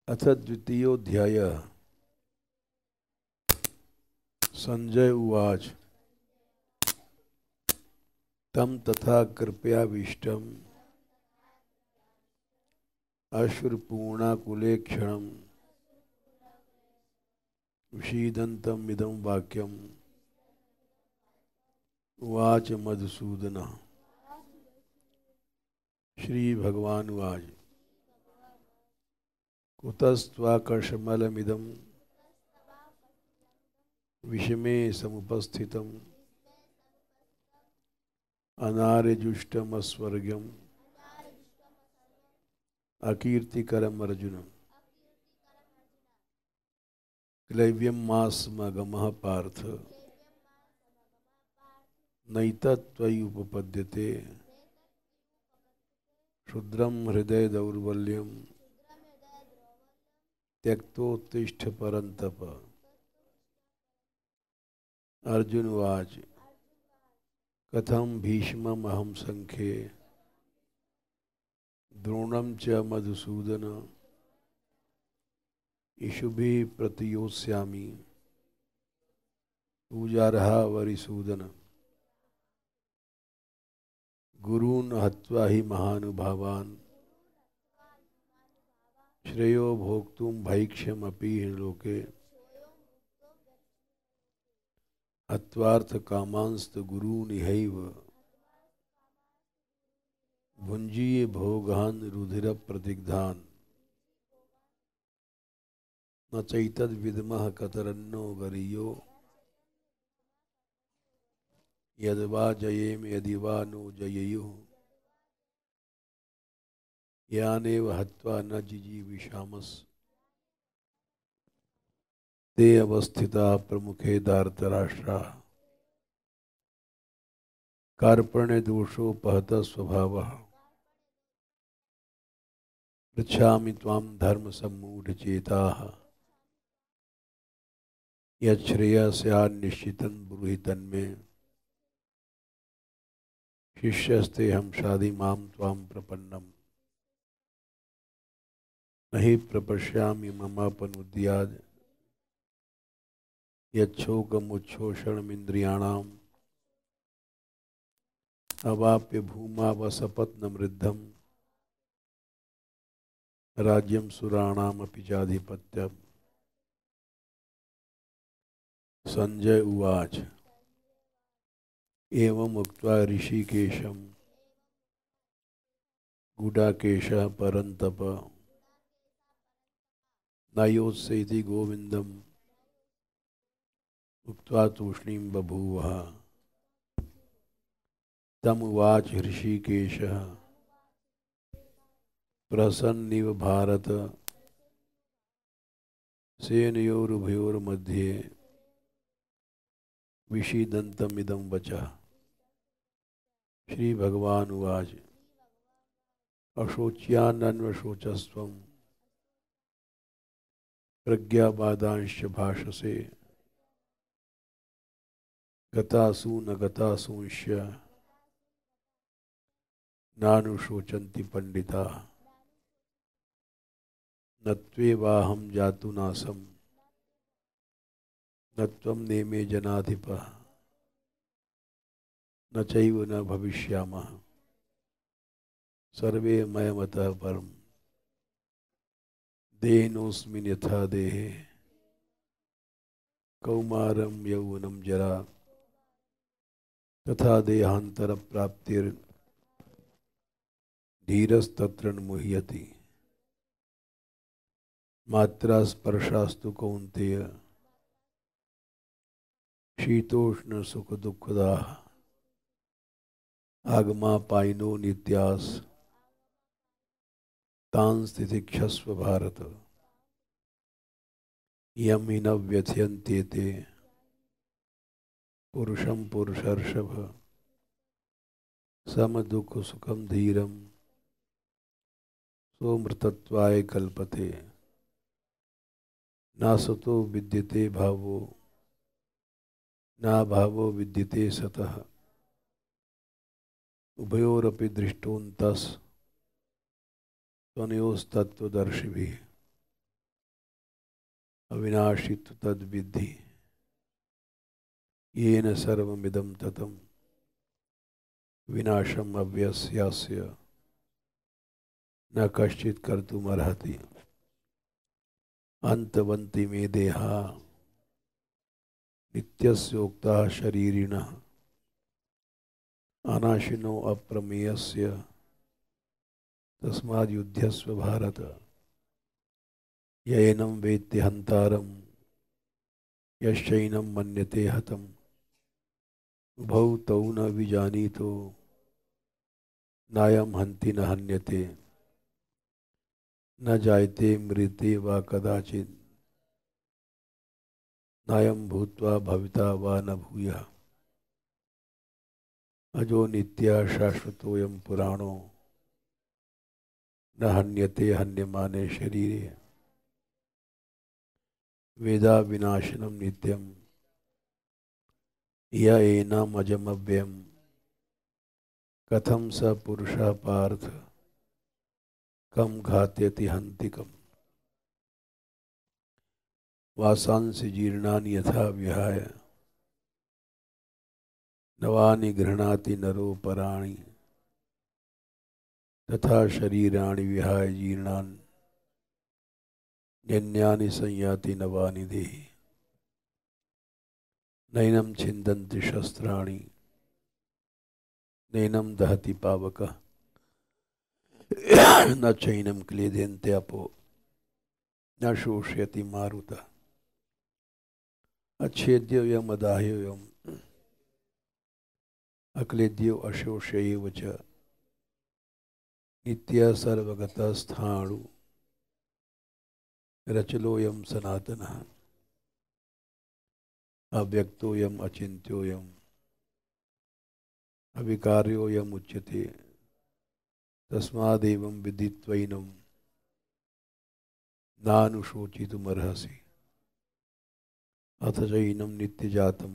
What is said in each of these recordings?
अथ द्वितीयोऽध्यायः। संजय उवाच तं तथा कृपयाविष्टम् अश्रुपूर्णाकुले क्षणं विषीदन्तम् इदं वाक्यम् उवाच मधुसूदनः। श्रीभगवानुवाच कुतस्त्वाकर्षमलमिदं विषमे समुपस्थितम् अनार्यजुष्टमस्वर्ग्यम् अकीर्तिकरम् अर्जुन। क्लैव्यं मास्मगमः पार्थ नैतत्त्वयि उपपद्यते क्षुद्रं हृदय दौर्बल्यं त्यक्तोत्तिष्ठ परन्तप। अर्जुन उवाच कथं भीष्ममहं संख्ये द्रोणं च मधुसूदन इषुभिः प्रतियोत्स्यामि पूजार्हा वरिसूदन। गुरून् हत्वा हि महानुभावान् श्रेयो भोक्तुं भैक्ष्यमपि लोके हत्वार्थकामांस्तु गुरून् इहैव भुञ्जीय भोगान् रुधिरप्रदिग्धान् न चैतद्विद्मः कतरन्नो गरीयो यद्वा जयेम यदि वा नो जयेयुः यानेव हत्वा न जिजीविषामस् ते अवस्थिता प्रमुखे धार्तराष्ट्राः कार्पण्यदोषोपहतः स्वभावः पृच्छामि त्वां धर्मसम्मूढचेताः यच्छ्रेयः स्यान्निश्चितं ब्रूहि तन्मे शिष्यस्तेऽहं शाधि मां त्वां प्रपन्नम् न हि प्रपश्यामि ममापनुद्याद् यच्छोकमुच्छोषणमिन्द्रियाणाम् अवाप्य भूमावसपत्नमृद्धम् राज्यं सुराणामपि चाधिपत्यम्। संजय उवाच एवमुक्त्वा ऋषिकेशं गूढाकेशः परन्तप न योत्स्येति गोविन्दम् उक्त्वा तूष्णीं बभूवः। तमुवाच ऋषिकेशः प्रसन्निव भारत सेनयोरुभयोर्मध्ये विषीदन्तमिदं वचः। श्री भगवान उवाच अशोच्यानन्वशोचस्त्वं प्रज्ञावादांश्च भाषसे गतासु न गतासूंश्च नानुशोचन्ति पंडिताः न त्वेवाहं जातुनासं न त्वं नेमे जनाधिपः न चैव न भविष्यामः सर्वे मयमतः परम् देहिनोऽस्मिन् यथा देहे कौमारं यौवनं जरा तथा देहान्तरप्राप्तिर्धीरस्तत्र न मुह्यति। मात्रा स्पर्शास्तु कौन्तेय शीतोष्ण सुख दुःखदाः आगमापायिनो नित्यास् तान् स्थितिक्षस्व भारत। यं हि न व्यथयन्ते ते पुरुषं पुरुषर्षभ समदुःख सुखं धीरं सोमृतत्वाय कल्पते। नासतो विद्यते भावो ना भावो विद्यते सतः उभयोरपि दृष्टोऽन्तस् त्वनयोस्तत्त्वदर्शिभिः। अविनाशी तु तद्विद्धि येन सर्वमिदं ततं विनाशम अव्यस्यास्य न कश्चित् कर्तुमर्हति। अंतवन्ति मे देहा नित्यस्योक्ताः शरीरिणः अनाशिनो अप्रमेयस्य तस्माद् युध्यस्व भारत। यैनं वेत्ति हन्तारं यश्चैनं मन्यते हतम् उभौ तौ न विजानीतो नायं हन्ति न हन्यते न जायते मृते वा कदाचित् नायं भूत्वा भविता वा न भूयः। अजो नित्यः शाश्वतोऽयं पुराणो न हन्यते हन्यमाने शरीरे। वेदा विनाशनम नित्यम य एनम् अजमव्ययम् कथम स पुरुषः पार्थ कम घात्यति हन्तिकम्। वासांसि जीर्णानि यथा विहाय नवानि गृह्णाति नरो पराणि तथा शरीराणि विहाय जीर्णानि न्यन्यानि संयाति नवानि देहि। नैनं छिन्दन्ति शस्त्राणि नैनं दहति पावकः न चैनं क्लेद्यन्ते अपो न शोषयति मारुतः। अच्छेद्योऽयम् अदाह्योऽयम् अक्लेद्यो अशोष्य एव च नित्यः सर्वगतः स्थाणु रचलोऽयं सनातनः। अव्यक्तोऽयम् अचिन्त्योऽयम् अविकार्योऽयम् उच्यते तस्मादेवं विदित्वैनं नानुशोचितुमर्हसि। अथ चैनं नित्यजातं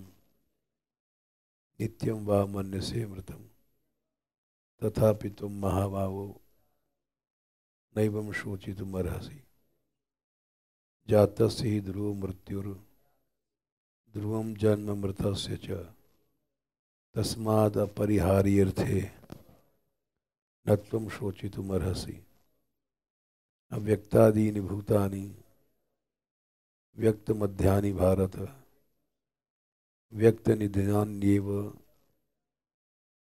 नित्यं वा मन्यसे मृतं तथापि त्वं महाभावो नैवं शोचितुमर्हसि। जातस्य हि ध्रुवो मृत्युर् ध्रुवं जन्म मृतस्य च तस्माद् अपरिहार्यर्थे न त्वं शोचितुमर्हसि। अव्यक्तादीनि भूतानि व्यक्तमध्यानि भारत व्यक्तनिधनान्येव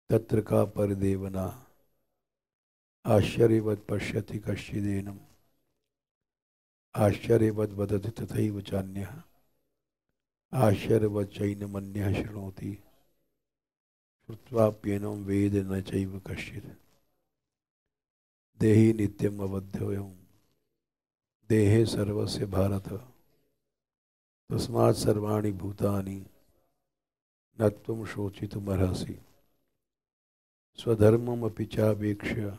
तत्र का परिदेवना। आश्चर्यवत् पश्यति कश्चिदेनम् आश्चर्यवद् वदति तथैव चान्यः आश्चर्यवत् चैनमन्यः शृणोति श्रुत्वाप्येनं वेद न चैव कश्चित्। देहि नित्यम् अवध्योऽयं देहे सर्वस्य भारत तस्मात् सर्वाणि भूतानि न त्वं शोचितुमर्हसि। स्वधर्ममपि चावेक्ष्य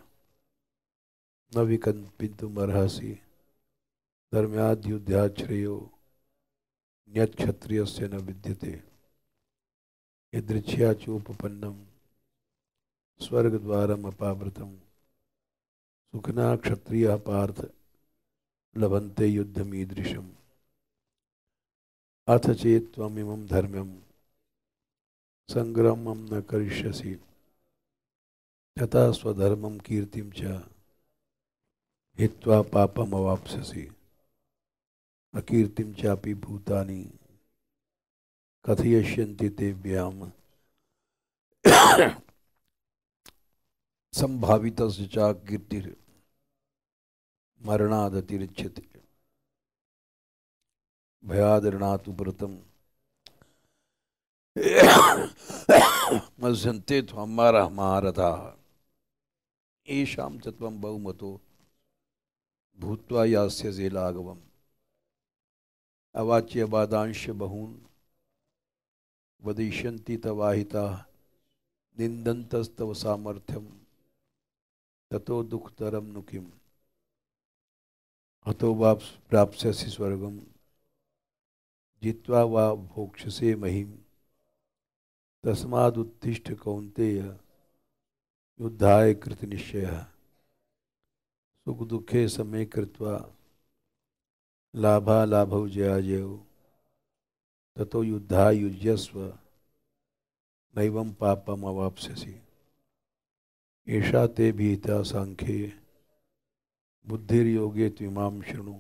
न विकम्पितुमर्हसि। धर्म्याद्युद्धात् श्रेयो न्यक्षत्रियस्य न विद्यते। यदृच्छया चोपपन्नं स्वर्गद्वारमपावृतं सुखना क्षत्रियः पार्थ लभन्ते युद्धमीदृशम्। अथ चेत् त्वमिमं धर्म्यं संग्रामं न करिष्यसि तथा स्वधर्मं कीर्तिं च हित्वा पापमवाप्स्यसि। अकीर्तिं चापि भूतानि कथयिष्यन्ति ते व्याम संभावितस्य च कीर्तिर् मरणादतिरिच्यते। भयादरणातु व्रतं मत्स्यन्ते त्वमारः महारथाः। येषां च त्वं बहुमतो भूत्वा यास्यसे लाघवम्। अवाच्य वादांश बहून् वदिष्यन्ति तवाहिताः निन्दन्तस्तव सामर्थ्यं ततो दुःखतरं नु किम्। हतो वा प्राप्स्यसि स्वर्गं जित्वा वा भोक्ष्यसे महीम्। तस्मादुत्तिष्ठ कौन्तेय युद्धाय कृतनिश्चयः। सुख दुःखे समे कृत्वा लाभा लाभौ जयाजयौ ततो युद्धा युज्यस्व नैवं पापम अवाप्स्यसि। एषा ते भीता सांख्ये बुद्धिर्योगे त्विमां शृणु।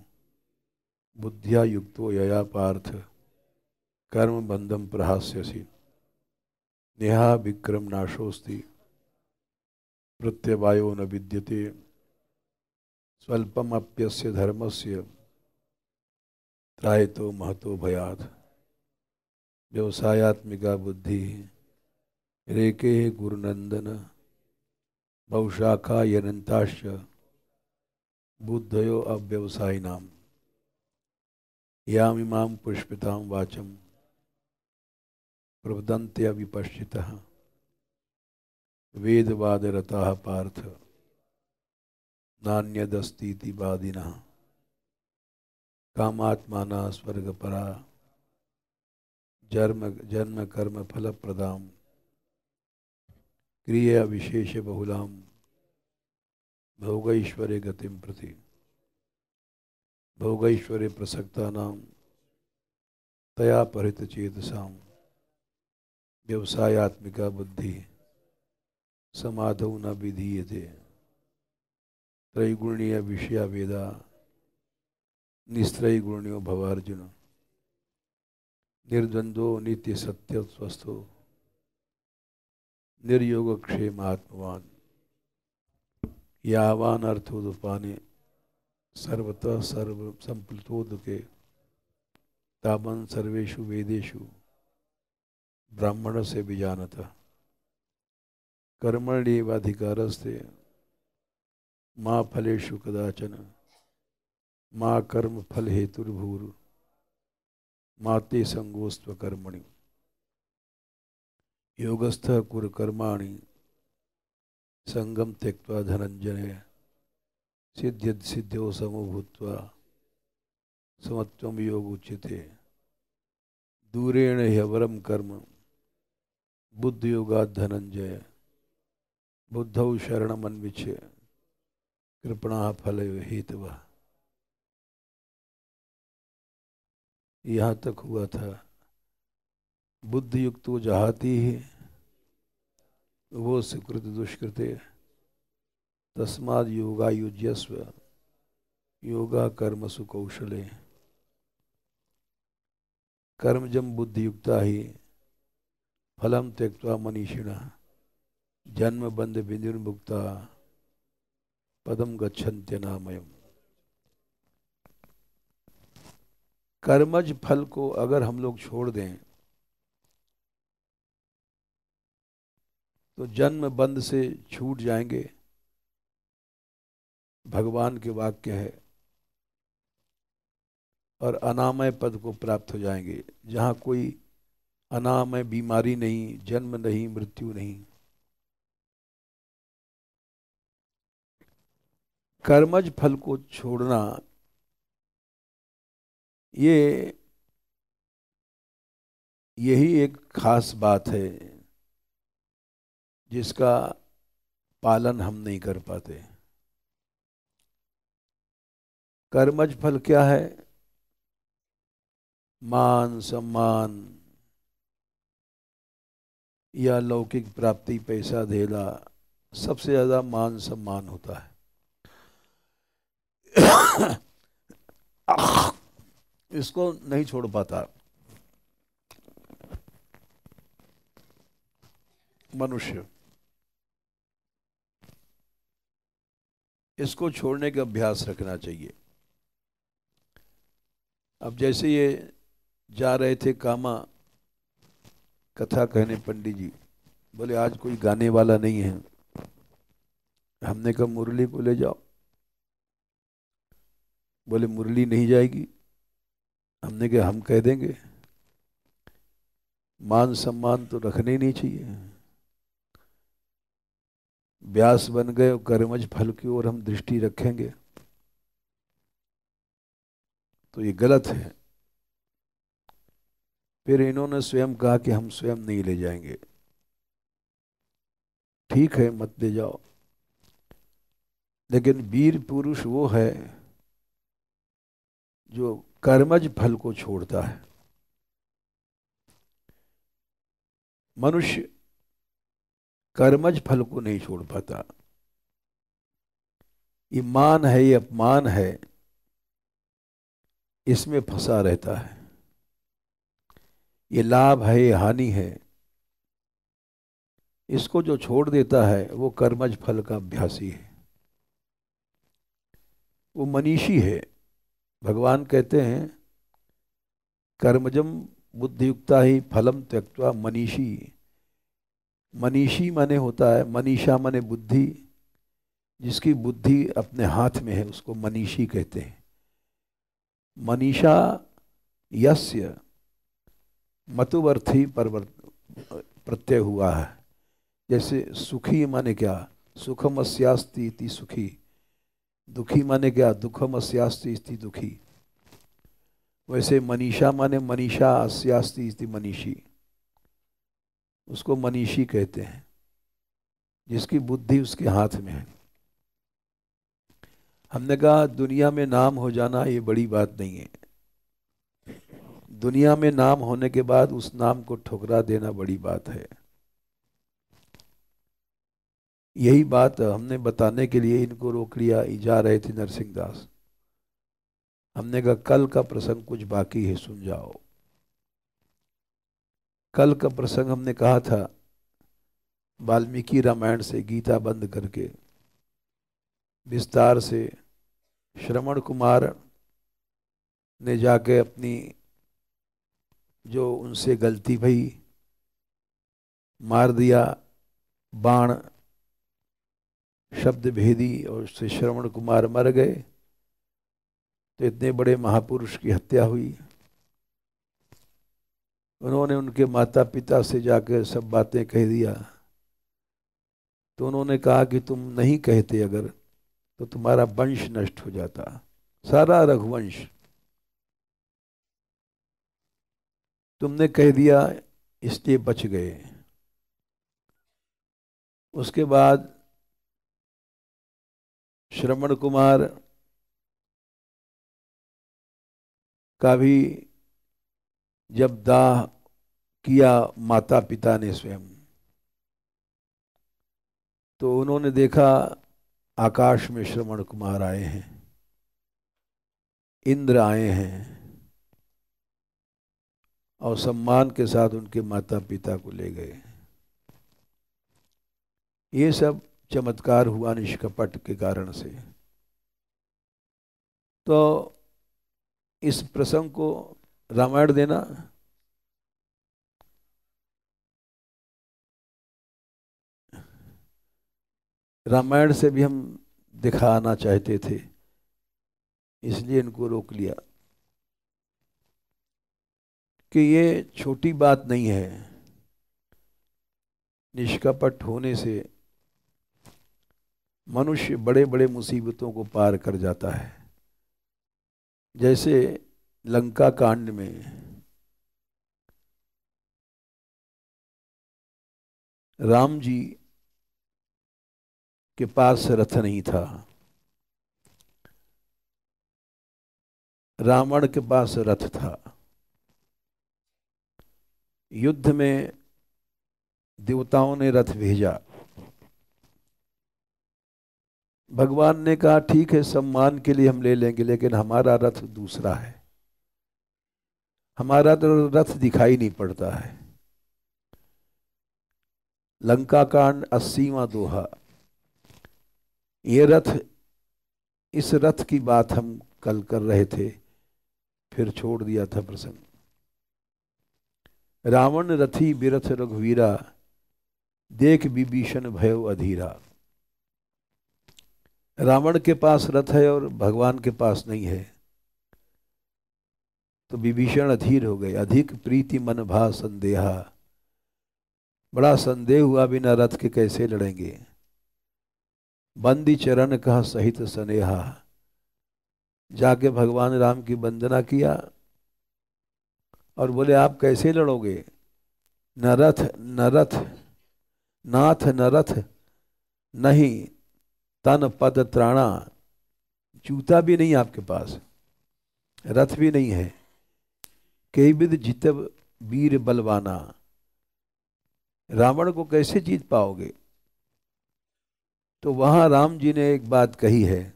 बुद्धिया युक्तो यया पार्थ कर्म बंधम प्रहास्यसि। नेहा विक्रम नाशोस्ति प्रत्यवायो न विद्यते। स्वल्पम अप्यस्य धर्मस्य त्रायतो महतो भयात्। व्यवसायात्मिका बुद्धि रेके गुरुनंदन बहुशाखा यनंताश्च बुद्धयो अव्यवसायिनाम्। यामिमां पुष्पितां वाचं प्रवदन्त्य विपश्चितः वेदवादरताः पार्थ नान्यदस्तीति वादिनः। कामात्मानः स्वर्गपरा जन्म जन्म कर्म फलप्रदां क्रिया विशेष बहुलां भोगैश्वर्य गतिं प्रति। भोगैश्वर्य प्रसक्तानां तया परितचेतसां व्यवसायात्मिका बुद्धि समाधौ न विधीयते। त्रैगुण्य विषया वेदा निस्त्रैगुण्यो भवार्जुन। निर्द्वंद्वो नित्य सत्य स्वस्थो निर्योगक्षेम आत्मवान। यावान अर्थोदुपाने सर्वतः सर्व संप्लुतोदके तावन् सर्वेषु वेदेषु ब्राह्मण से बीजानतः। कर्मण्येवाधिकारस्ते मां फलेषु कदाचन मां कर्म फल हेतुर्भूर् मां ते संगोस्त्व कर्मणि। योगस्थः कुरु कर्माणि संगम त्यक्त्वा धनंजय। सिद्ध्यद् सिद्ध्यौ समो भूत्वा समत्वं योग उच्यते। दूरेण ह्यवरं कर्म बुद्धियोगात् धनंजय। बुद्धौ शरणमन्विष्य कृपणा फल हेतवः। यहाँ तक हुआ था बुद्धि युक्तो जहाति ही वो सुकृत दुष्कृते तस्माद् योगा युज्यस्व योगा कर्मसु कौशले। कर्मजम बुद्धि युक्ता ही फलम त्यक्त्वा मनीषिणः जन्म बंध विनिर्मुक्ता पदम गच्छन्त्यनामयम्। कर्मज फल को अगर हम लोग छोड़ दें तो जन्म बंध से छूट जाएंगे। भगवान के वाक्य है। और अनामय पद को प्राप्त हो जाएंगे जहां कोई अनामय बीमारी नहीं, जन्म नहीं, मृत्यु नहीं। कर्मज फल को छोड़ना यही एक खास बात है जिसका पालन हम नहीं कर पाते। कर्मज फल क्या है? मान सम्मान या लौकिक प्राप्ति, पैसा धेला, सबसे ज्यादा मान सम्मान होता है। इसको नहीं छोड़ पाता मनुष्य। इसको छोड़ने का अभ्यास रखना चाहिए। अब जैसे ये जा रहे थे कामा कथा कहने, पंडित जी बोले आज कोई गाने वाला नहीं है। हमने कहा मुरली को ले जाओ। बोले मुरली नहीं जाएगी। हमने कहा हम कह देंगे। मान सम्मान तो रखने ही नहीं चाहिए। व्यास बन गए और कर्मज फल की ओर हम दृष्टि रखेंगे तो ये गलत है। फिर इन्होंने स्वयं कहा कि हम स्वयं नहीं ले जाएंगे। ठीक है मत ले जाओ, लेकिन वीर पुरुष वो है जो कर्मज फल को छोड़ता है। मनुष्य कर्मज फल को नहीं छोड़ पाता। ये मान है, ये अपमान है, इसमें फंसा रहता है। ये लाभ है, ये हानि है, इसको जो छोड़ देता है वो कर्मज फल का अभ्यासी है, वो मनीषी है। भगवान कहते हैं कर्मजम बुद्धियुक्ता ही फलम त्यक्त्वा मनीषी। मनीषी माने होता है, मनीषा माने बुद्धि, जिसकी बुद्धि अपने हाथ में है उसको मनीषी कहते हैं। मनीषा यस्य मतुवर्थी प्रत्यय हुआ है। जैसे सुखी माने क्या, सुखम अस्यास्ति इति सुखी। दुखी माने क्या, दुखम अस्यास्ति इति दुखी। वैसे मनीषा माने मनीषा अस्यास्ति इति मनीषी, उसको मनीषी कहते हैं, जिसकी बुद्धि उसके हाथ में है। हमने कहा दुनिया में नाम हो जाना ये बड़ी बात नहीं है, दुनिया में नाम होने के बाद उस नाम को ठुकरा देना बड़ी बात है। यही बात हमने बताने के लिए इनको रोक लिया। जा रहे थे नरसिंह दास, हमने कहा कल का प्रसंग कुछ बाकी है, सुन जाओ। कल का प्रसंग हमने कहा था वाल्मीकि रामायण से गीता बंद करके विस्तार से श्रवण कुमार ने जाके अपनी जो उनसे गलती भई मार दिया बाण शब्द भेदी, और उससे श्रवण कुमार मर गए। तो इतने बड़े महापुरुष की हत्या हुई। उन्होंने उनके माता पिता से जाकर सब बातें कह दिया। तो उन्होंने कहा कि तुम नहीं कहते अगर तो तुम्हारा वंश नष्ट हो जाता, सारा रघुवंश। तुमने कह दिया इसलिए बच गए। उसके बाद श्रवण कुमार का भी जब दाह किया माता पिता ने स्वयं, तो उन्होंने देखा आकाश में श्रवण कुमार आए हैं, इंद्र आए हैं, और सम्मान के साथ उनके माता पिता को ले गए। ये सब चमत्कार हुआ निष्कपट के कारण से। तो इस प्रसंग को रामायण देना, रामायण से भी हम दिखाना चाहते थे, इसलिए इनको रोक लिया कि ये छोटी बात नहीं है। निष्कपट होने से मनुष्य बड़े बड़े मुसीबतों को पार कर जाता है। जैसे लंका कांड में राम जी के पास रथ नहीं था, रावण के पास रथ था। युद्ध में देवताओं ने रथ भेजा। भगवान ने कहा ठीक है, सम्मान के लिए हम ले लेंगे, लेकिन हमारा रथ दूसरा है, हमारा तो रथ दिखाई नहीं पड़ता है। लंका कांड 80वां दोहा। ये रथ, इस रथ की बात हम कल कर रहे थे, फिर छोड़ दिया था प्रसंग। रावण रथी बिरथ रघुवीरा, देख विभीषण भयो अधीरा। रावण के पास रथ है और भगवान के पास नहीं है, तो विभीषण अधीर हो गए। अधिक प्रीति मन भा संदेहा, बड़ा संदेह हुआ, बिना रथ के कैसे लड़ेंगे। बंदी चरण कहा सहित सनेहा, जाके भगवान राम की वंदना किया और बोले आप कैसे लड़ोगे, न रथ न रथ, नाथ न रथ नहीं, तन पद त्राणा, जूता भी नहीं आपके पास। रथ भी नहीं है। कई विध जितब वीर बलवाना, रावण को कैसे जीत पाओगे? तो वहां राम जी ने एक बात कही है,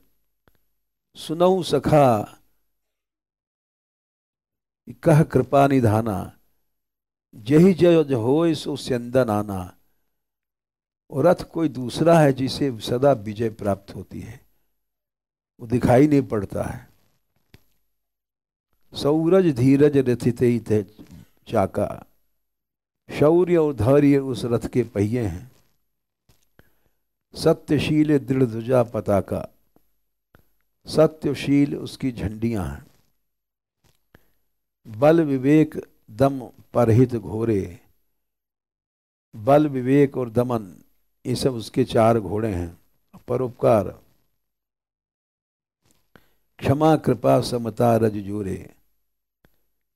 सुनऊ सखा कह कृपा निधाना, जही जय होय सो स्यंदन आना। और रथ कोई दूसरा है जिसे सदा विजय प्राप्त होती है, वो दिखाई नहीं पड़ता है। सौरज धीरज रथित चाका, शौर्य और धैर्य उस रथ के पहिए हैं। सत्यशील दृढ़ ध्वजा पताका, सत्यशील उसकी झंडियां हैं। बल विवेक दम परहित घोरे, बल विवेक और दमन ये सब उसके चार घोड़े हैं। परोपकार, क्षमा कृपा समता रज जोरे,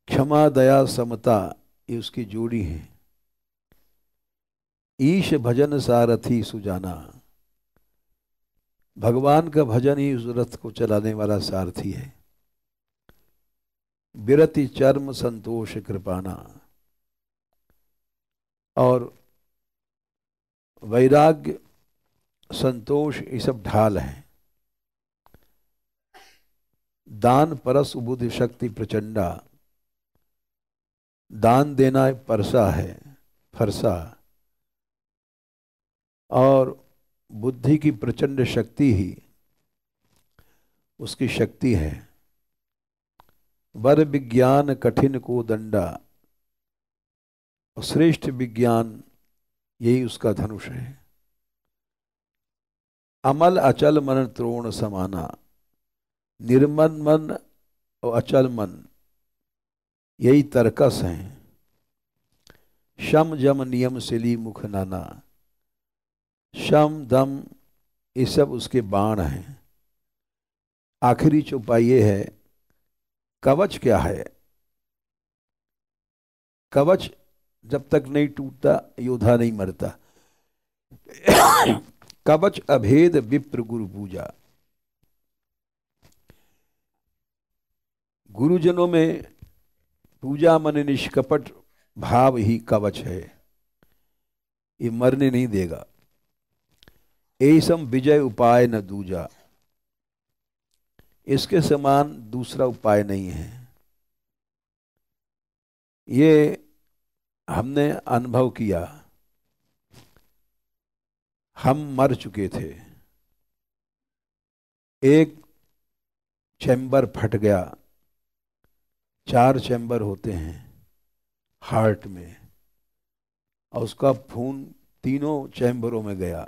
क्षमा दया समता ये उसकी जोड़ी है। ईश भजन सारथी सुजाना, भगवान का भजन ही उस रथ को चलाने वाला सारथी है। विरति चर्म संतोष कृपाना, और वैराग्य संतोष ये सब ढाल है। दान परस बुद्धि शक्ति प्रचंडा, दान देना एक परसा है, फरसा, और बुद्धि की प्रचंड शक्ति ही उसकी शक्ति है। वर विज्ञान कठिन को दंडा, श्रेष्ठ विज्ञान यही उसका धनुष है। अमल अचल मन त्रोण समाना, निर्मल मन और अचल मन यही तर्कस हैं। शम जम नियम सिली मुख नाना, शम दम ये सब उसके बाण हैं। आखिरी चौपाई ये है, कवच क्या है? कवच जब तक नहीं टूटता योद्धा नहीं मरता। कवच अभेद विप्र गुरु पूजा, गुरुजनों में पूजा मन निष्कपट भाव ही कवच है, ये मरने नहीं देगा। ऐसम विजय उपाय न दूजा, इसके समान दूसरा उपाय नहीं है। ये हमने अनुभव किया। हम मर चुके थे, एक चैम्बर फट गया, 4 चैम्बर होते हैं हार्ट में, और उसका खून तीनों चैम्बरों में गया।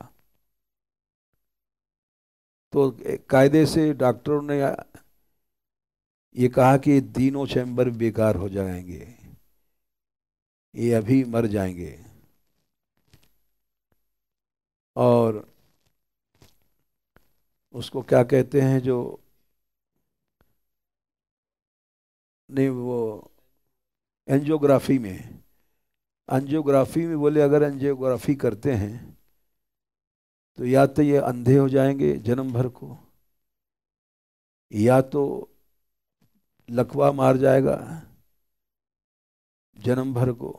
तो कायदे से डॉक्टरों ने ये कहा कि तीनों चैम्बर बेकार हो जाएंगे, ये अभी मर जाएंगे। और उसको क्या कहते हैं जो, नहीं वो एंजियोग्राफी में, एंजियोग्राफी में बोले अगर एंजियोग्राफी करते हैं तो या तो ये अंधे हो जाएंगे जन्म भर को, या तो लकवा मार जाएगा जन्म भर को,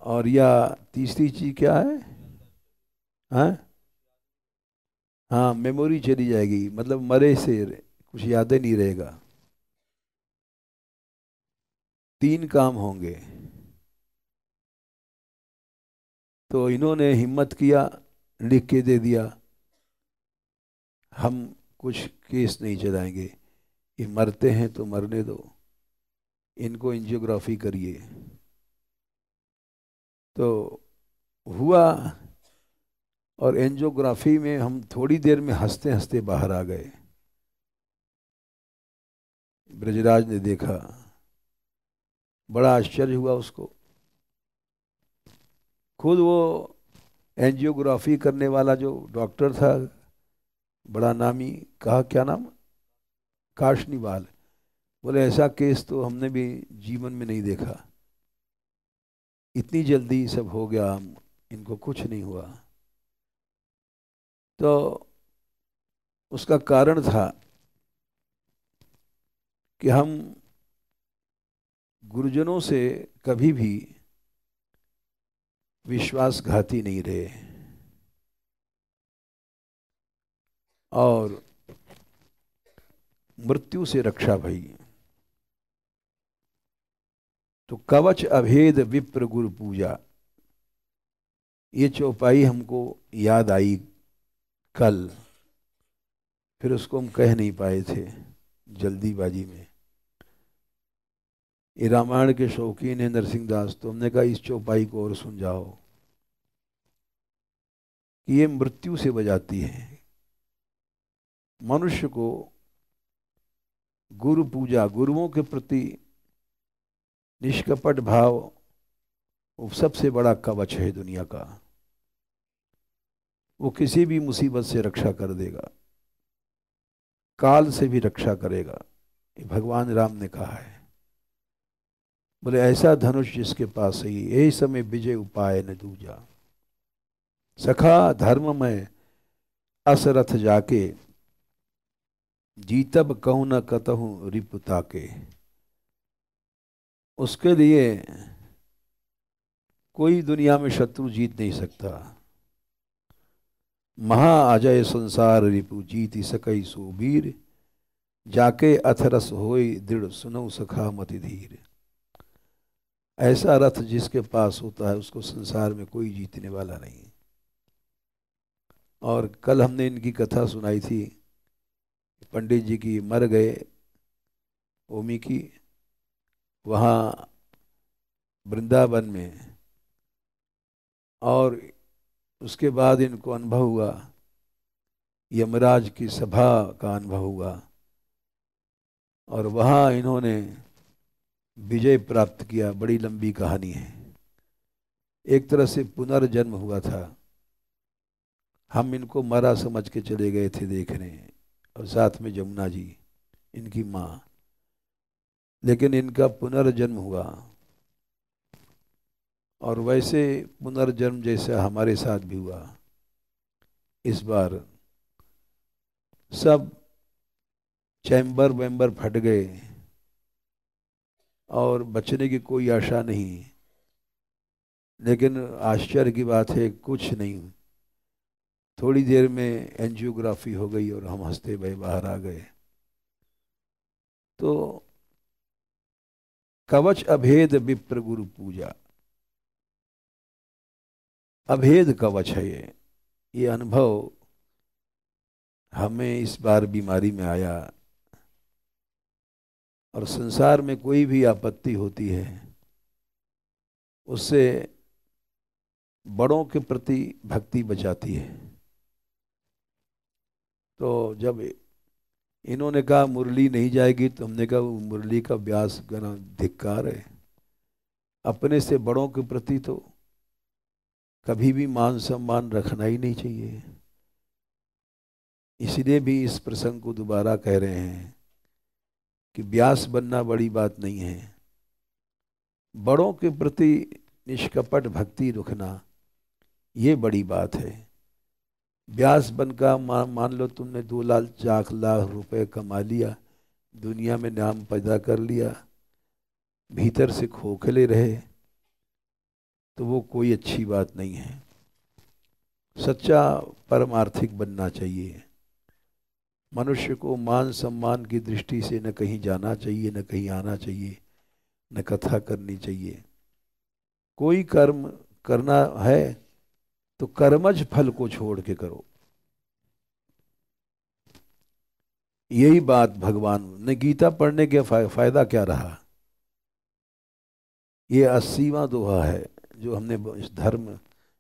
और या तीसरी चीज क्या है? हाँ हाँ, मेमोरी चली जाएगी, मतलब मरे से कुछ यादें नहीं रहेगा। 3 काम होंगे। तो इन्होंने हिम्मत किया, लिख के दे दिया, हम कुछ केस नहीं चलाएंगे, ये मरते हैं तो मरने दो, इनको एंजियोग्राफी करिए। तो हुआ, और एंजियोग्राफी में हम थोड़ी देर में हंसते हंसते बाहर आ गए। ब्रजराज ने देखा, बड़ा आश्चर्य हुआ उसको। खुद वो एंजियोग्राफी करने वाला जो डॉक्टर था, बड़ा नामी, कहा क्या नाम, काशनीवाल, बोले ऐसा केस तो हमने भी जीवन में नहीं देखा, इतनी जल्दी सब हो गया, इनको कुछ नहीं हुआ। तो उसका कारण था कि हम गुरुजनों से कभी भी विश्वासघाती नहीं रहे और मृत्यु से रक्षा भई। तो कवच अभेद विप्र गुरु पूजा, ये चौपाई हमको याद आई कल, फिर उसको हम कह नहीं पाए थे जल्दीबाजी में। ये रामायण के शौकीन है नरसिंह दास, तो हमने कहा इस चौपाई को और सुन जाओ कि ये मृत्यु से बजाती है। मनुष्य को गुरु पूजा, गुरुओं के प्रति निष्कपट भाव, वो सबसे बड़ा कवच है दुनिया का। वो किसी भी मुसीबत से रक्षा कर देगा, काल से भी रक्षा करेगा, ये भगवान राम ने कहा है। बोले ऐसा धनुष जिसके पास ही, यही समय विजय उपाय न दूजा। सखा धर्म में असरथ जाके, जीतब कहूँ न कतहूँ रिपुता के। उसके लिए कोई दुनिया में शत्रु जीत नहीं सकता। महा अजय संसार रिपु, जीति सकई सुबीर। जाके अथरस होई दृढ़, सुनऊ सखा मति धीर। ऐसा रथ जिसके पास होता है उसको संसार में कोई जीतने वाला नहीं। और कल हमने इनकी कथा सुनाई थी, पंडित जी की मर गए ओमी की, वहाँ वृंदावन में, और उसके बाद इनको अनुभव हुआ, यमराज की सभा का अनुभव हुआ, और वहाँ इन्होंने विजय प्राप्त किया। बड़ी लंबी कहानी है। एक तरह से पुनर्जन्म हुआ था। हम इनको मरा समझ के चले गए थे देखने, और साथ में जमुना जी इनकी माँ, लेकिन इनका पुनर्जन्म हुआ। और वैसे पुनर्जन्म जैसा हमारे साथ भी हुआ। इस बार सब चैम्बर वैम्बर फट गए और बचने की कोई आशा नहीं। लेकिन आश्चर्य की बात है, कुछ नहीं, थोड़ी देर में एंजियोग्राफी हो गई और हम हंसते भय बाहर आ गए। तो कवच अभेद विप्र गुरु पूजा, अभेद कवच है ये अनुभव हमें इस बार बीमारी में आया। और संसार में कोई भी आपत्ति होती है, उससे बड़ों के प्रति भक्ति बचाती है। तो जब इन्होंने कहा मुरली नहीं जाएगी, तो हमने कहा वो मुरली का व्यास गाना धिक्कार है। अपने से बड़ों के प्रति तो कभी भी मान सम्मान रखना ही नहीं चाहिए। इसलिए भी इस प्रसंग को दोबारा कह रहे हैं कि व्यास बनना बड़ी बात नहीं है। बड़ों के प्रति निष्कपट भक्ति रखना, ये बड़ी बात है। व्यास बनकर मान लो तुमने 2 लाख रुपए कमा लिया, दुनिया में नाम पैदा कर लिया, भीतर से खोखले रहे, तो वो कोई अच्छी बात नहीं है। सच्चा परमार्थिक बनना चाहिए। मनुष्य को मान सम्मान की दृष्टि से न कहीं जाना चाहिए, न कहीं आना चाहिए, न कथा करनी चाहिए। कोई कर्म करना है तो कर्मज फल को छोड़ के करो। यही बात भगवान ने, गीता पढ़ने के फायदा क्या रहा। ये 80वां दोहा है जो हमने इस धर्म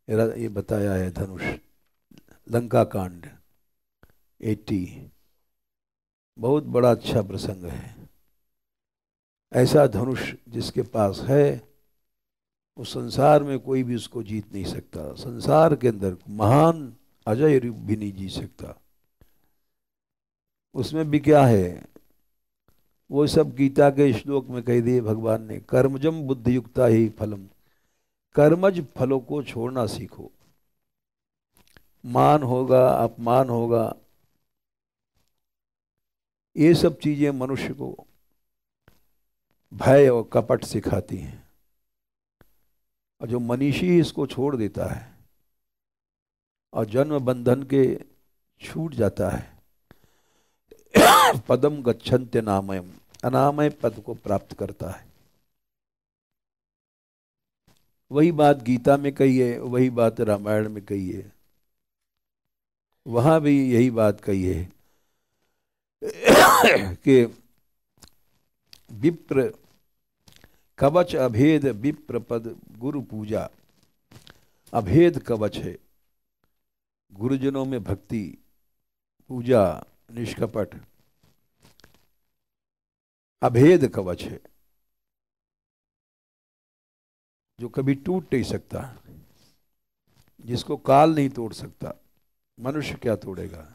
ये बताया है। धनुष, लंका कांड 80, बहुत बड़ा अच्छा प्रसंग है। ऐसा धनुष जिसके पास है, उस संसार में कोई भी उसको जीत नहीं सकता। संसार के अंदर महान अजय रूप भी नहीं जीत सकता। उसमें भी क्या है, वो सब गीता के श्लोक में कह दिए भगवान ने, कर्मजम बुद्धि युक्ता ही फलम। कर्मज फलों को छोड़ना सीखो। मान होगा, अपमान होगा, ये सब चीजें मनुष्य को भय और कपट सिखाती हैं। और जो मनीषी इसको छोड़ देता है और जन्म बंधन के छूट जाता है, पदम गच्छन्त्य नामयम, अनामय पद को प्राप्त करता है। वही बात गीता में कही है, वही बात रामायण में कही है, वहां भी यही बात कही है कि विप्र कवच अभेद विप्र पद गुरु पूजा। अभेद कवच है, गुरुजनों में भक्ति, पूजा, निष्कपट अभेद कवच है जो कभी टूट नहीं सकता, जिसको काल नहीं तोड़ सकता, मनुष्य क्या तोड़ेगा।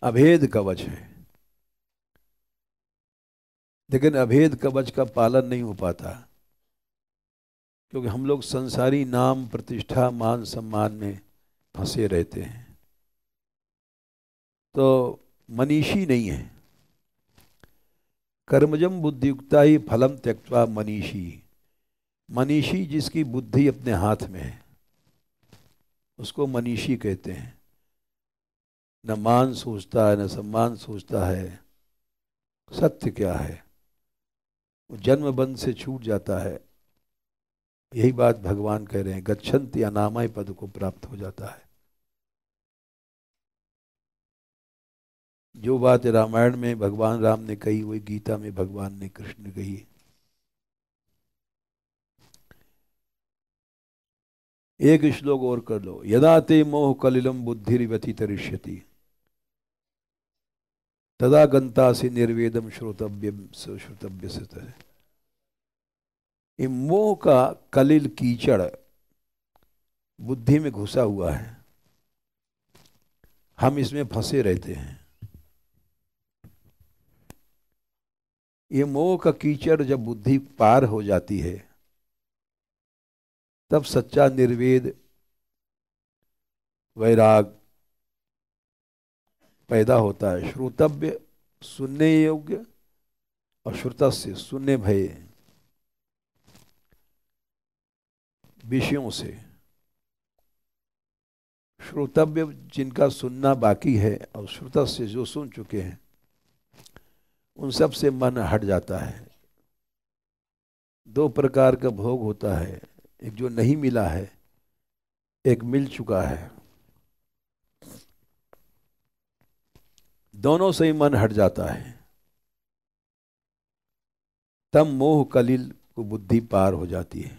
अभेद कवच है, लेकिन अभेद कवच का पालन नहीं हो पाता, क्योंकि हम लोग संसारी नाम प्रतिष्ठा मान सम्मान में फंसे रहते हैं। तो मनीषी नहीं है। कर्मजम बुद्धियुक्ता ही फलम त्यक्त्वा मनीषी। मनीषी जिसकी बुद्धि अपने हाथ में है उसको मनीषी कहते हैं। न मान सोचता है, न सम्मान सोचता है, सत्य क्या है, वो जन्म बंध से छूट जाता है। यही बात भगवान कह रहे हैं, गच्छन्ति अनामय पद को प्राप्त हो जाता है। जो बात रामायण में भगवान राम ने कही वही गीता में भगवान ने कृष्ण ने कही। एक श्लोक और कर लो। यदा ते मोह कलिलम बुद्धिर्व्यतितरिष्यति तदा गंतासि निर्वेदम श्रोतव्यम श्रोतव्य सत। ये मोह का कलिल कीचड़ बुद्धि में घुसा हुआ है, हम इसमें फंसे रहते हैं। ये मोह का कीचड़ जब बुद्धि पार हो जाती है तब सच्चा निर्वेद वैराग पैदा होता है। श्रोतव्य सुनने योग्य और श्रुतस्य सुनने भय विषयों से। श्रोतव्य जिनका सुनना बाकी है और श्रुतस्य जो सुन चुके हैं उन सब से मन हट जाता है। दो प्रकार का भोग होता है, एक जो नहीं मिला है, एक मिल चुका है। दोनों से ही मन हट जाता है, तब मोह कलिल को बुद्धि पार हो जाती है।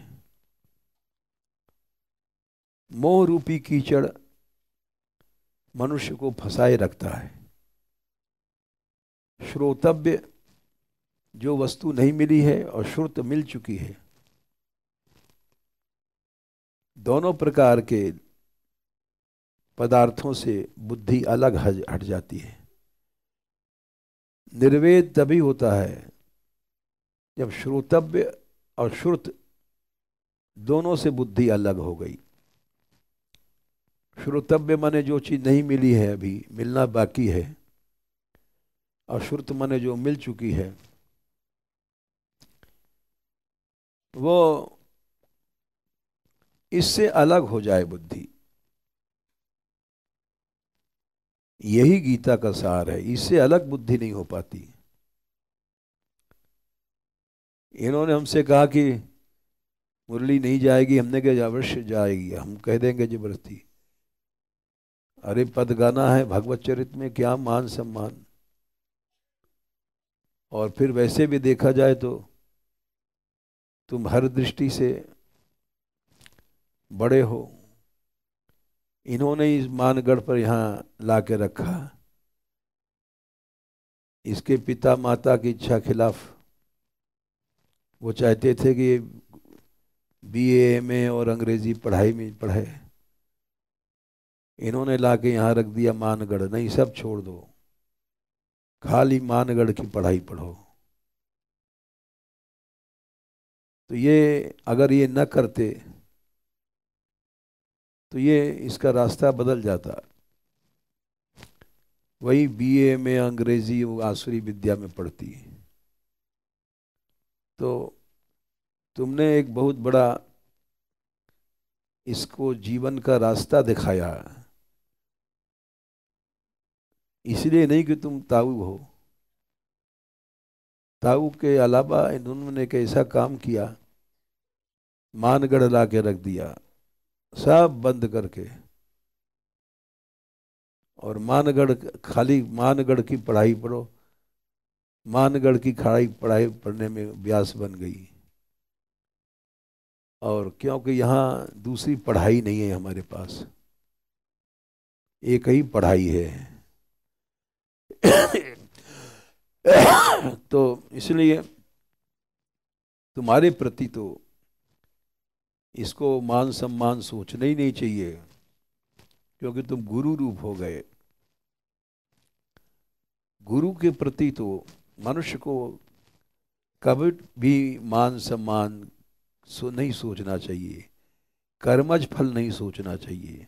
मोह रूपी कीचड़ मनुष्य को फंसाए रखता है। श्रोतव्य जो वस्तु नहीं मिली है और श्रुत मिल चुकी है, दोनों प्रकार के पदार्थों से बुद्धि अलग हट जाती है। निर्वेद तभी होता है जब श्रोतव्य और श्रुत दोनों से बुद्धि अलग हो गई। श्रोतव्य माने जो चीज नहीं मिली है, अभी मिलना बाकी है, और श्रुत माने जो मिल चुकी है। वो इससे अलग हो जाए बुद्धि, यही गीता का सार है। इससे अलग बुद्धि नहीं हो पाती। इन्होंने हमसे कहा कि मुरली नहीं जाएगी, हमने कहा अवश्य जाएगी, हम कह देंगे जबरदस्ती। अरे पद गाना है भगवत चरित में, क्या मान सम्मान। और फिर वैसे भी देखा जाए तो तुम हर दृष्टि से बड़े हो। इन्होंने इस मानगढ़ पर यहाँ ला के रखा, इसके पिता माता की इच्छा खिलाफ वो चाहते थे कि बीए में और अंग्रेजी पढ़ाई में पढ़े। इन्होंने ला के यहाँ रख दिया मानगढ़। नहीं, सब छोड़ दो, खाली मानगढ़ की पढ़ाई पढ़ो। तो ये अगर ये न करते तो ये इसका रास्ता बदल जाता। वही बीए में अंग्रेजी वो आसुरी विद्या में पढ़ती। तो तुमने एक बहुत बड़ा इसको जीवन का रास्ता दिखाया, इसलिए नहीं कि तुम ताऊ हो। ताऊ के अलावा इन्होंने एक ऐसा काम किया, मानगढ़ ला के रख दिया, सब बंद करके। और मानगढ़, खाली मानगढ़ की पढ़ाई पढ़ो, मानगढ़ की खड़ाई पढ़ाई पढ़ने में व्यास बन गई। और क्योंकि यहाँ दूसरी पढ़ाई नहीं है हमारे पास, एक ही पढ़ाई है। तो इसलिए तुम्हारे प्रति तो इसको मान सम्मान सोचना ही नहीं चाहिए, क्योंकि तुम गुरु रूप हो गए। गुरु के प्रति तो मनुष्य को कभी भी मान सम्मान नहीं सोचना चाहिए, कर्मज फल नहीं सोचना चाहिए।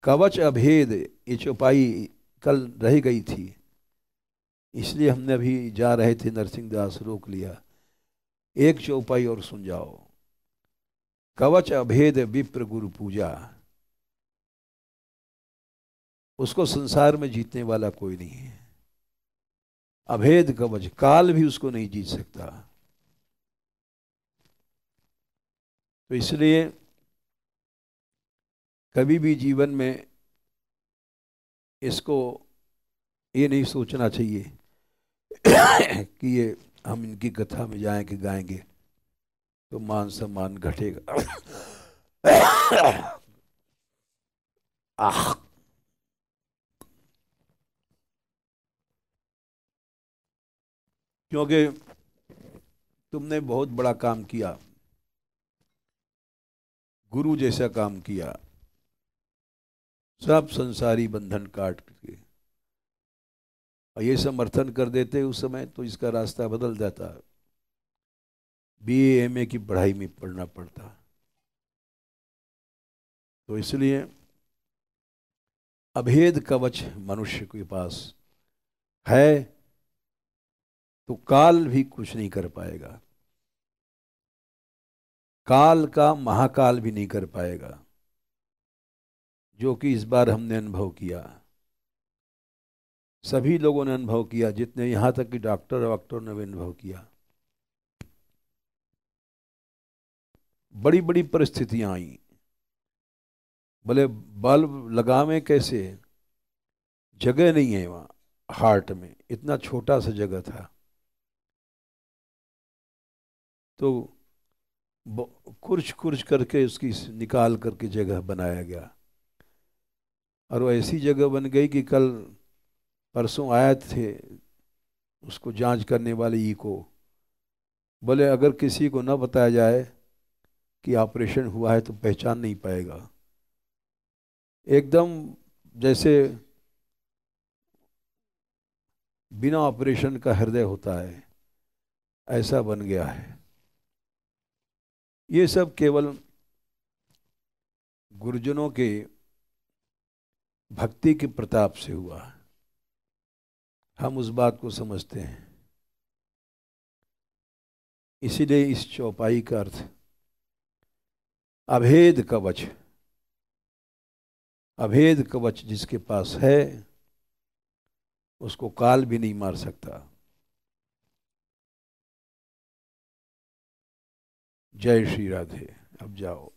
कवच अभेद, ये चौपाई कल रह गई थी, इसलिए हमने अभी जा रहे थे नरसिंहदास रोक लिया। एक चौपाई और सुन जाओ। कवच अभेद विप्र गुरु पूजा, उसको संसार में जीतने वाला कोई नहीं है। अभेद कवच, काल भी उसको नहीं जीत सकता। तो इसलिए कभी भी जीवन में इसको ये नहीं सोचना चाहिए कि ये हम इनकी कथा में जाएं कि गाएंगे तो मान सम्मान घटेगा। आह, क्योंकि तुमने बहुत बड़ा काम किया, गुरु जैसा काम किया, सब संसारी बंधन काट के, और ये समर्थन कर देते उस समय तो इसका रास्ता बदल जाता, बीए एमए की पढ़ाई में पढ़ना पड़ता। तो इसलिए अभेद कवच मनुष्य के पास है तो काल भी कुछ नहीं कर पाएगा, काल का महाकाल भी नहीं कर पाएगा, जो कि इस बार हमने अनुभव किया, सभी लोगों ने अनुभव किया, जितने यहाँ तक कि डॉक्टर ने भी अनुभव किया। बड़ी बड़ी परिस्थितियां आई, बोले बल्ब लगावें कैसे, जगह नहीं है वहाँ हार्ट में, इतना छोटा सा जगह था। तो कुर्च कुर्च करके उसकी निकाल करके जगह बनाया गया, और वो ऐसी जगह बन गई कि कल परसों आए थे उसको जांच करने वाले ई को, बोले अगर किसी को न बताया जाए कि ऑपरेशन हुआ है तो पहचान नहीं पाएगा। एकदम जैसे बिना ऑपरेशन का हृदय होता है, ऐसा बन गया है। ये सब केवल गुरुजनों के भक्ति के प्रताप से हुआ, हम उस बात को समझते हैं। इसीलिए इस चौपाई का अर्थ अभेद कवच, अभेद कवच जिसके पास है उसको काल भी नहीं मार सकता। जय श्री राधे। अब जाओ।